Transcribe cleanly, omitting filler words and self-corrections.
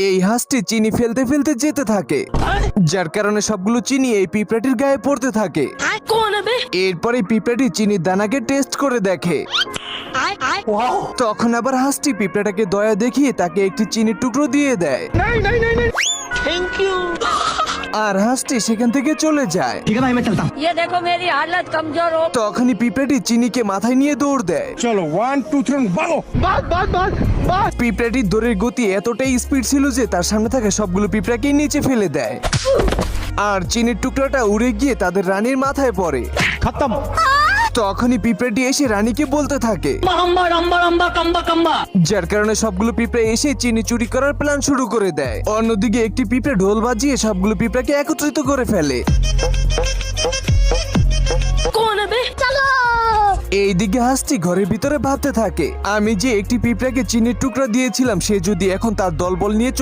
এই হাঁসটি চিনি ফেলতে ফেলতে যেতে থাকে, যার কারণে সবগুলো চিনি এই পিঁপড়াটির গায়ে পড়তে থাকে। এরপরে পিঁপড়াটি চিনির দানাকে টেস্ট করে দেখে। তখন আবার হাঁসটি পিঁপড়াটাকে দয়া দেখিয়ে তাকে একটি চিনির টুকরো দিয়ে দেয়। আর হাঁসটি সেখান থেকে চলে যায়। ये देखो मेरी हालत कमजोर हो। তখনই পিঁপড়াটি চিনিকে মাথায় নিয়ে দৌড় দেয়। चलो 1 2 3 भागो। পিঁপড়াটির দৌড়ের গতি এতটাই স্পিড ছিল যে তার সামনে থাকা সবগুলো পিঁপড়াকে নিচে ফেলে দেয়। আর চিনির টুকরাটা উড়ে গিয়ে তাদের রানীর মাথায় পড়ে। खत्म। তখনই পিঁপড়াটি এসে রানীকে বলতে থাকে, যার কারণে সবগুলো পিঁপড়া এসে চিনি চুরি করার প্ল্যান শুরু করে দেয়। অন্যদিকে একটি পিঁপড়া ঢোল বাজিয়ে সবগুলো পিঁপড়াকে একত্রিত করে ফেলে। এইদিকে হাঁসটি ঘরের ভিতরে ভাবতে থাকে, আমি যে একটি পিঁপড়াকে চিনির টুকরা দিয়েছিলাম, সে যদি এখন তার দলবল নিয়ে